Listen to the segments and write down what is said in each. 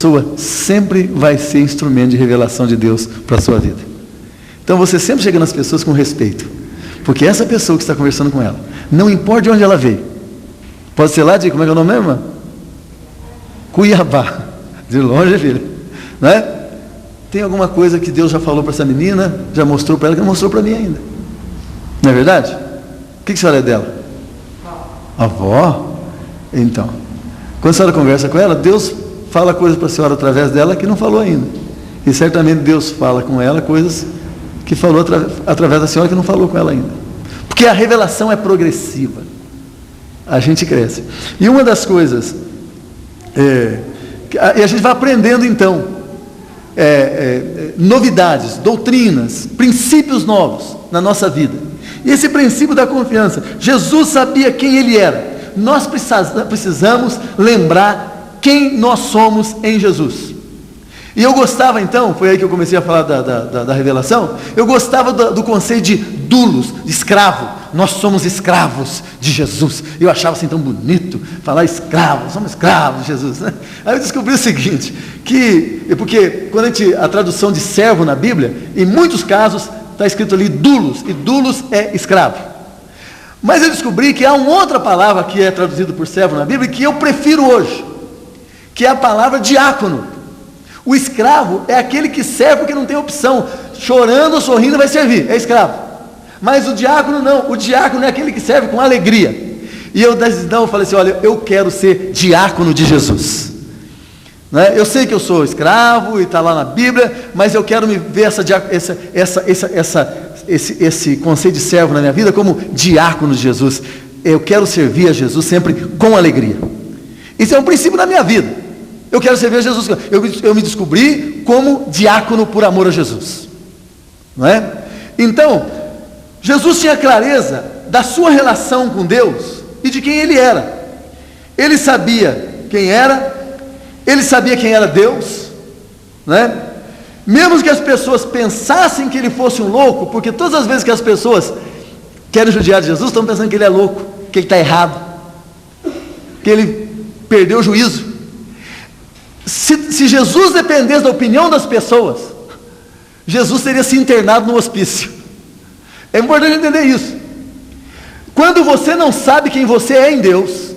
pessoa sempre vai ser instrumento de revelação de Deus para a sua vida. Então você sempre chega nas pessoas com respeito, porque essa pessoa que está conversando com ela, não importa de onde ela veio, pode ser lá de, como é que é o nome mesmo? Cuiabá, de longe, filha, não é? Tem alguma coisa que Deus já falou para essa menina, já mostrou para ela, que não mostrou para mim ainda, não é verdade? O que a senhora é dela? Avó? Então, quando a senhora conversa com ela, Deus fala coisas para a senhora através dela que não falou ainda, e certamente Deus fala com ela coisas que falou através da senhora que não falou com ela ainda, porque a revelação é progressiva, a gente cresce, e uma das coisas, e a gente vai aprendendo então, novidades, doutrinas, princípios novos na nossa vida, e esse princípio da confiança, Jesus sabia quem Ele era, nós precisamos lembrar quem nós somos em Jesus. E eu gostava então, foi aí que eu comecei a falar da revelação, eu gostava do conceito de doulos, de escravo, nós somos escravos de Jesus, eu achava assim tão bonito, falar escravo, somos escravos de Jesus, né? Aí eu descobri o seguinte, porque quando a tradução de servo na Bíblia, em muitos casos está escrito ali doulos, e doulos é escravo, mas eu descobri que há uma outra palavra que é traduzida por servo na Bíblia, que eu prefiro hoje, que é a palavra diácono. O escravo é aquele que serve porque não tem opção, chorando ou sorrindo vai servir, é escravo. Mas o diácono não, o diácono é aquele que serve com alegria. E eu falei assim, olha, eu quero ser diácono de Jesus, né? Eu sei que eu sou escravo e está lá na Bíblia, mas eu quero me ver esse conceito de servo na minha vida como diácono de Jesus. Eu quero servir a Jesus sempre com alegria. Isso é um princípio da minha vida. Eu quero servir a Jesus. Eu me descobri como diácono por amor a Jesus, não é? Então, Jesus tinha clareza da sua relação com Deus e de quem Ele era. Ele sabia quem era, Ele sabia quem era Deus, né? Mesmo que as pessoas pensassem que Ele fosse um louco, porque todas as vezes que as pessoas querem judiar de Jesus, estão pensando que Ele é louco, que Ele está errado, que Ele perdeu o juízo. Se Jesus dependesse da opinião das pessoas, Jesus teria se internado no hospício. É importante entender isso. Quando você não sabe quem você é em Deus,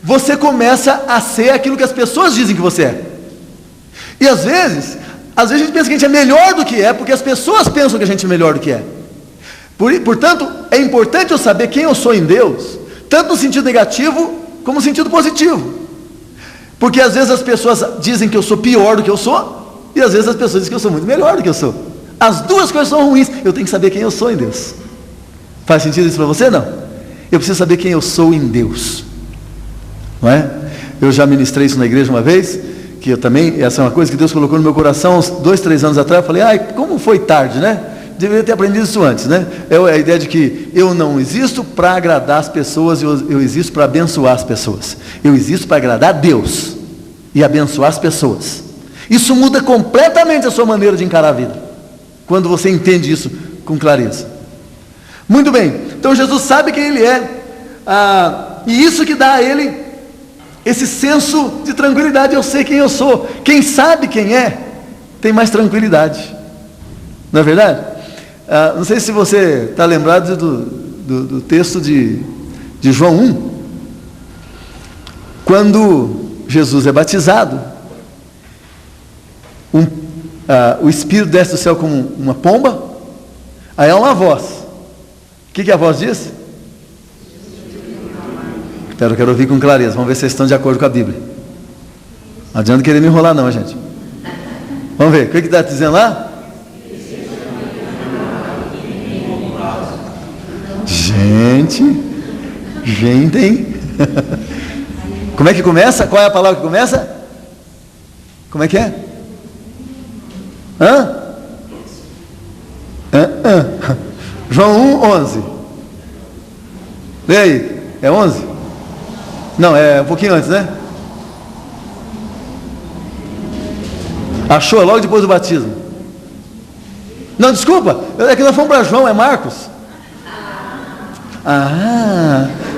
você começa a ser aquilo que as pessoas dizem que você é. E às vezes a gente pensa que a gente é melhor do que é, porque as pessoas pensam que a gente é melhor do que é. Portanto, é importante eu saber quem eu sou em Deus, tanto no sentido negativo como no sentido positivo. Porque às vezes as pessoas dizem que eu sou pior do que eu sou, e às vezes as pessoas dizem que eu sou muito melhor do que eu sou. As duas coisas são ruins. Eu tenho que saber quem eu sou em Deus. Faz sentido isso para você? Não. Eu preciso saber quem eu sou em Deus, não é? Eu já ministrei isso na igreja uma vez, que eu também, essa é uma coisa que Deus colocou no meu coração uns 2, 3 anos atrás. Eu falei, como foi tarde, né? Deveria ter aprendido isso antes, né? A ideia de que eu não existo para agradar as pessoas, eu existo para abençoar as pessoas. Eu existo para agradar a Deus e abençoar as pessoas. Isso muda completamente a sua maneira de encarar a vida, quando você entende isso com clareza. Muito bem, então Jesus sabe quem Ele é, e isso que dá a Ele esse senso de tranquilidade. Eu sei quem eu sou. Quem sabe quem é, tem mais tranquilidade, não é verdade? Não sei se você está lembrado do texto de João 1, quando Jesus é batizado, o Espírito desce do céu como uma pomba, aí há uma voz. O que a voz diz? Eu quero ouvir com clareza, vamos ver se vocês estão de acordo com a Bíblia. Não adianta querer me enrolar não, gente. Vamos ver, o que está dizendo lá? Gente, hein? Como é que começa? Qual é a palavra que começa? Como é que é? João 1, 11. Lê aí, é 11? Não, é um pouquinho antes, né? Achou logo depois do batismo. Não, desculpa, é que nós fomos para João, é Marcos.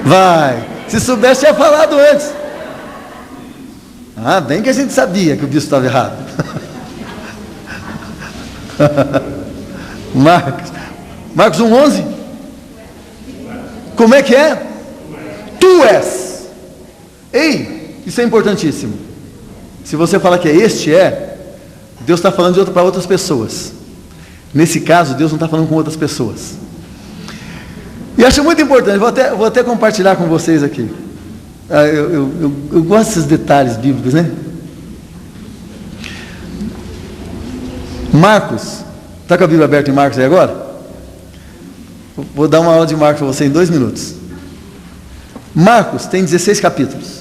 Vai. Se soubesse, tinha falado antes. Ah, bem que a gente sabia que o bispo estava errado. Marcos 1:11. Como é que é? Tu és. Ei, isso é importantíssimo. Se você fala que este Deus está falando para outras pessoas. Nesse caso, Deus não está falando com outras pessoas. E acho muito importante, vou até compartilhar com vocês aqui. Eu gosto desses detalhes bíblicos, né? Marcos, está com a Bíblia aberta em Marcos aí agora? Vou dar uma aula de Marcos para você em 2 minutos. Marcos tem 16 capítulos.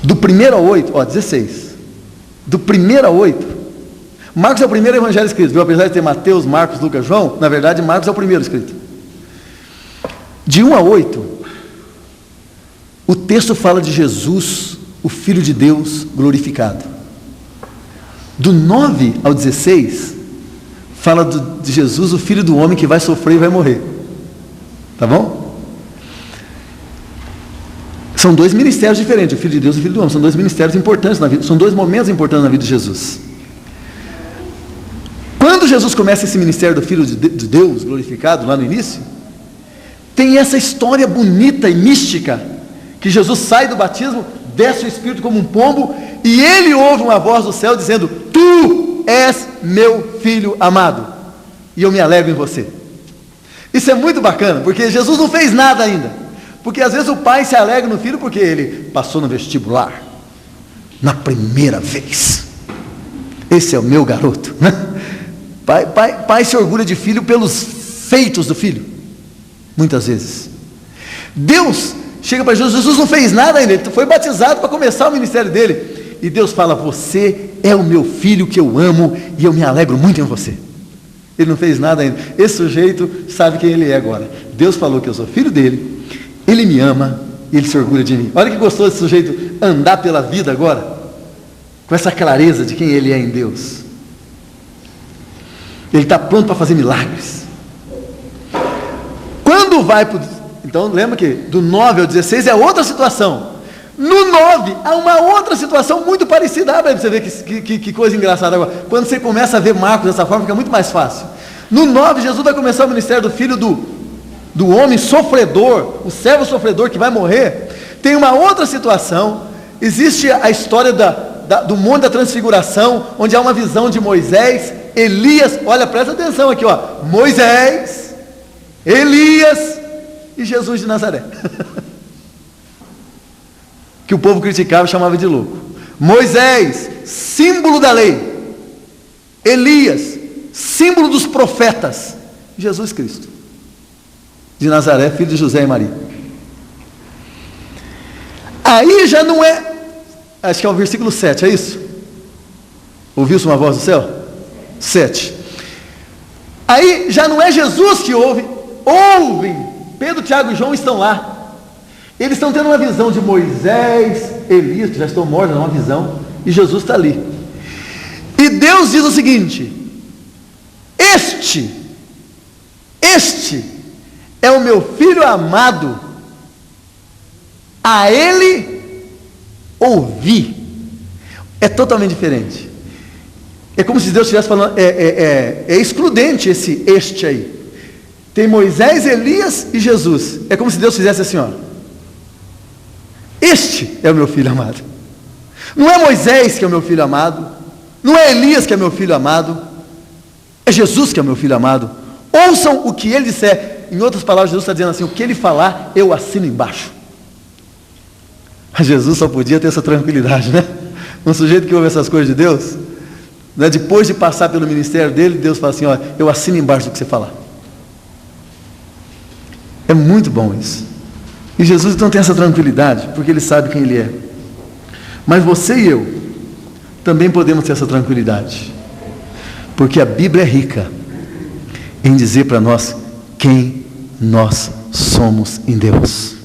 Do 1 ao 8, 16. Do 1 ao 8, Marcos é o primeiro evangelho escrito, viu? Apesar de ter Mateus, Marcos, Lucas, João, na verdade Marcos é o primeiro escrito. De 1 a 8, o texto fala de Jesus, o Filho de Deus glorificado. Do 9 ao 16, fala de Jesus, o Filho do homem que vai sofrer e vai morrer. Tá bom? São 2 ministérios diferentes, o Filho de Deus e o Filho do homem. São 2 ministérios importantes na vida, são 2 momentos importantes na vida de Jesus. Quando Jesus começa esse ministério do Filho de Deus glorificado, lá no início, tem essa história bonita e mística, que Jesus sai do batismo, desce o Espírito como um pombo, e ele ouve uma voz do céu dizendo: Tu és meu Filho amado, e eu me alegro em você. Isso é muito bacana, porque Jesus não fez nada ainda, porque às vezes o pai se alegra no filho, porque ele passou no vestibular, na primeira vez, esse é o meu garoto, né? Pai se orgulha de filho pelos feitos do filho, muitas vezes. Deus chega para Jesus, Jesus não fez nada ainda, ele foi batizado para começar o ministério dele, e Deus fala: você é o meu filho que eu amo, e eu me alegro muito em você. Ele não fez nada ainda, esse sujeito sabe quem ele é agora. Deus falou que eu sou filho dele, ele me ama, e ele se orgulha de mim. Olha que gostoso esse sujeito andar pela vida agora, com essa clareza de quem ele é em Deus. Ele está pronto para fazer milagres. Quando vai para então lembra que do 9 ao 16 é outra situação. No 9 há uma outra situação muito parecida. Para você ver que coisa engraçada agora. Quando você começa a ver Marcos dessa forma, fica muito mais fácil. No 9, Jesus vai começar o ministério do Filho do homem sofredor, o servo sofredor que vai morrer. Tem uma outra situação. Existe a história do Monte da Transfiguração, onde há uma visão de Moisés, Elias. Olha, presta atenção aqui, ó. Moisés, Elias e Jesus de Nazaré. Que o povo criticava e chamava de louco. Moisés, símbolo da lei. Elias, símbolo dos profetas. Jesus Cristo de Nazaré, filho de José e Maria. Aí já não é, acho que é o versículo 7, é isso? Ouviu-se uma voz do céu? 7. Aí já não é Jesus que ouvem. Pedro, Tiago e João estão lá. Eles estão tendo uma visão de Moisés, Elias, que já estão mortos, uma visão, e Jesus está ali. E Deus diz o seguinte: Este é o meu filho amado, a ele ouvi. É totalmente diferente. É como se Deus estivesse falando, é excludente este aí. Tem Moisés, Elias e Jesus. É como se Deus fizesse assim, ó: Este é o meu filho amado. Não é Moisés que é o meu filho amado, não é Elias que é meu filho amado, é Jesus que é meu filho amado. Ouçam o que ele disser. Em outras palavras, Jesus está dizendo assim: o que ele falar, eu assino embaixo. Mas Jesus só podia ter essa tranquilidade, né? Um sujeito que ouve essas coisas de Deus, né? Depois de passar pelo ministério dele, Deus fala assim: ó, eu assino embaixo do que você falar. É muito bom isso. E Jesus então tem essa tranquilidade, porque ele sabe quem ele é. Mas você e eu também podemos ter essa tranquilidade, porque a Bíblia é rica em dizer para nós quem nós somos em Deus.